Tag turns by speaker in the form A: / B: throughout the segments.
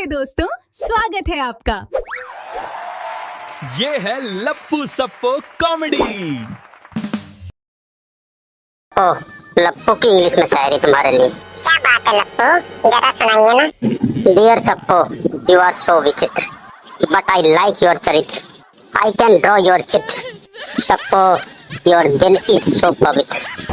A: नमस्ते दोस्तों, स्वागत है आपका।
B: ये है लप्पू सप्पो कॉमेडी।
C: ओह, लप्पू की इंग्लिश में शायरी तुम्हारे लिए।
D: क्या बात है लप्पू, जरा सुनाइए ना।
C: डियर सप्पो, यू आर सो विचित्र, बट आई लाइक योर चरित्र। आई कैन ड्रॉ योर चित्र। सप्पो, योर दिल इज सो पवित्र।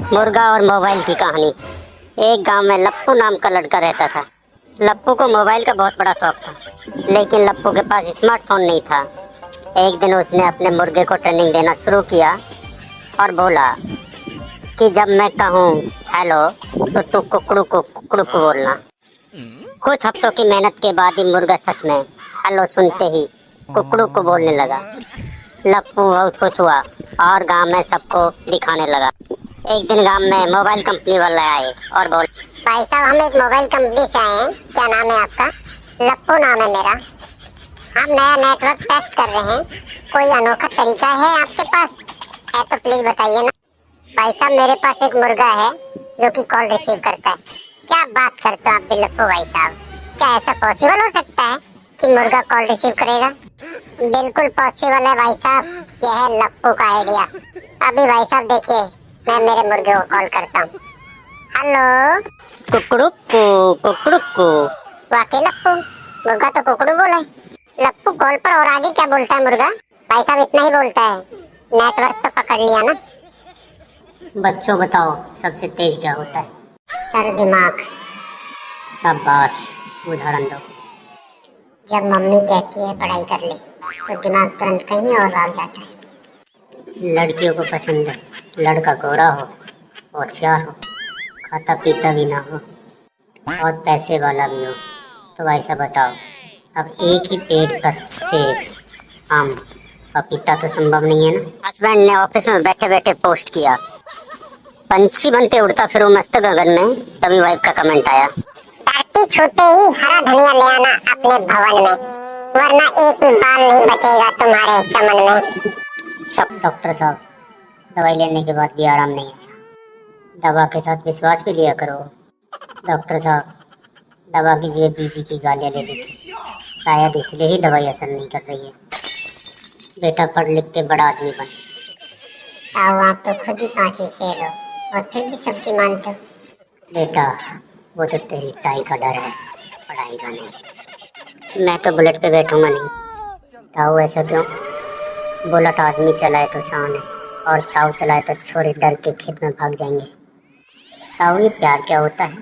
C: मुर्गा और मोबाइल की कहानी। एक गांव में लप्पू नाम का लड़का रहता था। लप्पू को मोबाइल का बहुत बड़ा शौक था, लेकिन लप्पू के पास स्मार्टफोन नहीं था। एक दिन उसने अपने मुर्गे को ट्रेनिंग देना शुरू किया और बोला कि जब मैं कहूँ हेलो तो तू कुकड़ू को बोलना। कुछ हफ्तों की मेहनत के बाद ही मुर्गा सच में हेलो सुनते ही कुकड़ू को बोलने लगा। लप्पू बहुत खुश हुआ और गांव में सबको दिखाने लगा। एक दिन गांव में मोबाइल कंपनी वाले आए और बोले,
D: भाई साहब, हम एक मोबाइल कंपनी से आए हैं। क्या नाम है आपका? लप्पू नाम है मेरा। हम नया नेटवर्क टेस्ट कर रहे हैं। कोई अनोखा तरीका है आपके पास? है तो प्लीज बताइए ना। भाई साहब, मेरे पास एक मुर्गा है जो कि कॉल रिसीव करता है। क्या बात करते हो आप भी लप्पू भाई साहब? क्या ऐसा पॉसिबल हो सकता है कि मुर्गा कॉल रिसीव करेगा? बिल्कुल पॉसिबल है भाई साहब, यह है लप्पू का आइडिया। अभी भाई साहब देखिए, मैं मेरे मुर्गे को कॉल करता हूँ। हेलो
C: कुकड़ू।
D: वाकई लप्पू, मुर्गा तो कुकड़ू बोले। लप्पू कॉल पर और आगे क्या बोलता है मुर्गा? भाई साहब इतना ही बोलता है। नेटवर्क तो पकड़ लिया ना।
C: बच्चों बताओ, सबसे तेज क्या होता है?
D: सर दिमाग।
C: शाबाश, उदाहरण दो।
D: जब मम्मी कहती है पढ़ाई कर ले तो दिमाग तुरंत कहीं और भाग जाता है।
C: लड़कियों को पसंद है लड़का गोरा हो, होशियार हो, खाता पीता भी ना हो और पैसे वाला भी हो। तो ऐसा बताओ, अब एक ही पेड़ पर सेब, आम, पपीता तो संभव नहीं है ना। हस्बैंड ने ऑफिस में बैठे बैठे पोस्ट किया, पंछी बन के उड़ता फिरो मस्त गगन में। तभी वाइफ का कमेंट आया,
D: धरती छूते ही हरा धनिया ले आना अपने भवन में, वरना एक भी बाल नहीं बचेगा तुम्हारे चमन में।
C: सब डॉक्टर साहब, दवाई लेने के बाद भी आराम नहीं आया। दवा के साथ विश्वास भी लिया करो। डॉक्टर साहब, दवा की जगह बीबी की गालियाँ ले ली थी, शायद इसलिए ही दवाई असर नहीं कर रही है। बेटा पढ़ लिख के बड़ा आदमी बन।
D: आप तो खुद ही पांचवी फेल हो और फिर भी सबकी मानते हो।
C: बेटा, वो तो तेरी टाई का डर है, पढ़ाई का नहीं। मैं तो बुलेट पे बैठूंगा नहीं। ताऊ ऐसा क्यों? बुलेट आदमी चलाए तो शान है और ताऊ चलाए तो छोरे डर के खेत में भाग जाएंगे। ताऊ, ये प्यार क्या होता है?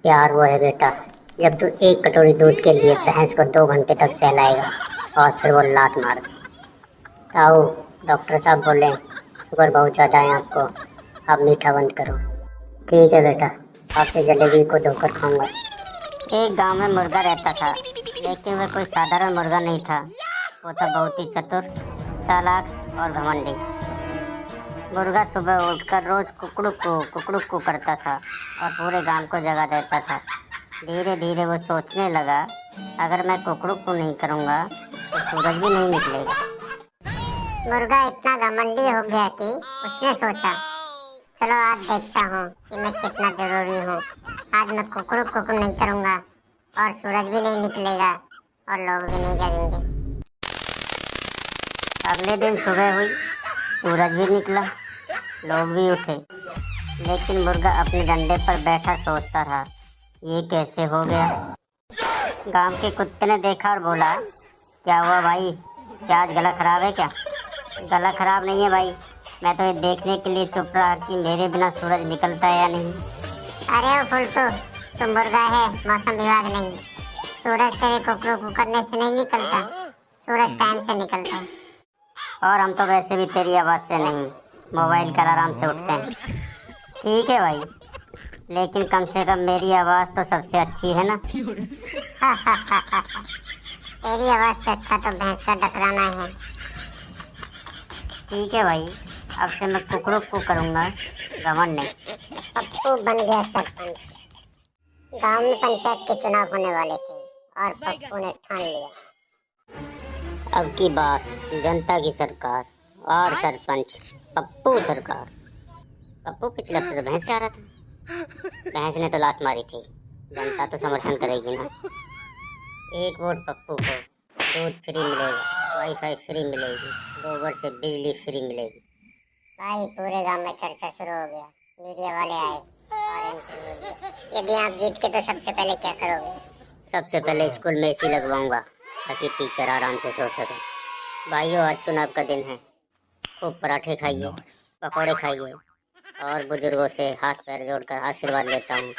C: प्यार वो है बेटा, जब तू एक कटोरी दूध के लिए भैंस को 2 घंटे तक सहलाएगा और फिर वो लात मार दे। ताऊ, डॉक्टर साहब बोले शुगर बहुत ज़्यादा है आपको, आप मीठा बंद करो। ठीक है बेटा, आपसे जलेबी को धोकर खाऊंगा। एक गांव में मुर्गा रहता था, लेकिन वह कोई साधारण मुर्गा नहीं था। वो था बहुत ही चतुर, चालाक और घमंडी। मुर्गा सुबह उठकर रोज कुकड़ू को करता था और पूरे गांव को जगा देता था। धीरे धीरे वो सोचने लगा, अगर मैं कुकड़ू को नहीं करूँगा तो सूरज भी नहीं निकलेगा।
D: मुर्गा इतना घमंडी हो गया कि उसने सोचा, चलो आज देखता हूँ कि मैं कितना जरूरी हूँ। आज मैं कुकड़ू नहीं करूँगा और सूरज भी नहीं निकलेगा और लोग भी नहीं जगेंगे।
C: अगले दिन सुबह हुई, सूरज भी निकला, लोग भी उठे, लेकिन मुर्गा अपने डंडे पर बैठा सोचता रहा, ये कैसे हो गया। गांव के कुत्ते ने देखा और बोला, क्या हुआ भाई, क्या आज गला खराब है क्या? गला खराब नहीं है भाई, मैं तो ये देखने के लिए चुप रहा कि मेरे बिना सूरज निकलता है या नहीं।
D: अरे ओ फुलटू, तुम मुर्गा है, मौसम विभाग नहीं। सूरज तेरे कुकड़ू को करने से नहीं निकलता, सूरज टाइम से निकलता है।
C: और हम तो वैसे भी तेरी आवाज़ से नहीं, मोबाइल के अलार्म से उठते हैं। ठीक है भाई, लेकिन कम से कम मेरी आवाज़ तो सबसे अच्छी है ना।
D: तेरी आवाज़ से अच्छा तो भैंस का डकराना है।
C: ठीक है भाई, अब से मैं कुकड़ू को करूँगा, घमंड नहीं।
D: पप्पू बन गया सरपंच। गांव में पंचायत के चुनाव होने वाले थे और पप्पू ने ठान लिया,
C: अब की बार जनता की सरकार और सरपंच पप्पू सरकार। पप्पू पिछले हफ्ते तो भैंस से आ रहा था, भैंस ने तो लात मारी थी, जनता तो समर्थन करेगी ना। एक वोट पप्पू को, दूध फ्री मिलेगा, वाईफाई फ्री मिलेगी, गोबर से बिजली फ्री मिलेगी।
D: भाई पूरे गांव में चर्चा शुरू हो गया, मीडिया वाले आए और इंटरव्यू लिया। यदि आप जीत के तो सबसे पहले क्या करोगे?
C: सबसे पहले स्कूल में एसी लगवाऊंगा ताकि टीचर आराम से सो सके। भाइयों, आज चुनाव का दिन है, खूब पराठे खाइए, पकौड़े खाइए और बुजुर्गों से हाथ पैर जोड़कर आशीर्वाद लेता हूँ,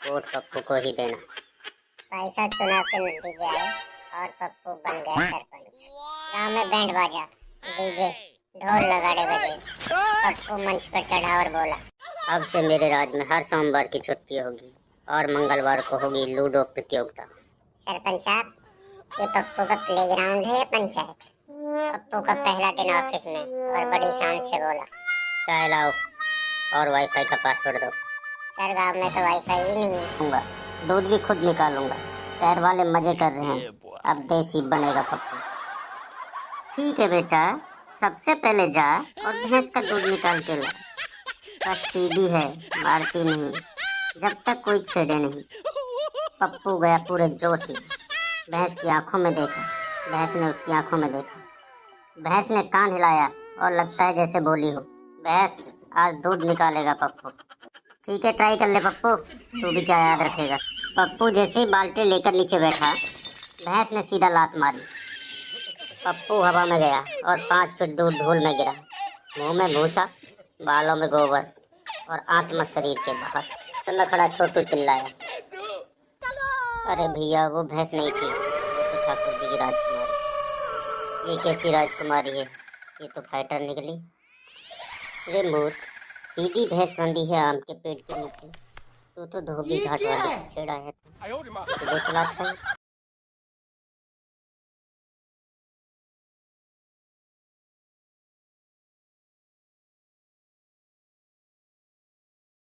C: वोट पप्पू को ही देना।
D: भाई साहब, चुनाव के नतीजे आए और पप्पू बन गया सरपंच। गांव में बैंड बाजा, डीजे, ढोल नगाड़े बजे। पप्पू मंच पर चढ़ा और बोला,
C: अब से मेरे राज्य में हर सोमवार की छुट्टी होगी और मंगलवार को होगी लूडो प्रतियोगिता।
D: सरपंच साहब, ये पप्पू का प्लेग्राउंड है या पंचायत? पप्पू का पहला दिन ऑफिस में और बड़ी शान से बोला,
C: चाय लाओ और वाईफाई का पासवर्ड दो।
D: सर गांव में तो वाईफाई ही नहीं है।
C: दूंगा, दूध भी खुद निकालूंगा। शहर वाले मजे कर रहे हैं, अब देसी बनेगा पप्पू। ठीक है बेटा, सबसे पहले जा और भैंस का दूध निकाल के ला। बस सीधी है, मारती नहीं, जब तक कोई छेड़े नहीं। पप्पू गया पूरे जोश में, भैंस की आंखों में देखा, भैंस ने उसकी आंखों में देखा। भैंस ने कान हिलाया और लगता है जैसे बोली हो, भैंस आज दूध निकालेगा पप्पू। ठीक है, ट्राई कर ले पप्पू, तू भी क्या याद रखेगा। पप्पू जैसे ही बाल्टी लेकर नीचे बैठा, भैंस ने सीधा लात मारी। पप्पू हवा में गया और 5 फीट दूर धूल में गिरा, मुंह में भूसा, बालों में गोबर और आत्मा शरीर के बाहर। तो मैं खड़ा छोटू चिल्लाया, अरे भैया वो भैंस नहीं थी, वो तो ठाकुर जी की राजकुमारी। ये कैसी राजकुमारी है, ये तो फाइटर निकली। रे मूर्ख, सीधी भैंस बंधी है आम के पेड़ के नीचे, तू तो धोबी घाट वाली छेड़ा है, तुझे खिलाता है।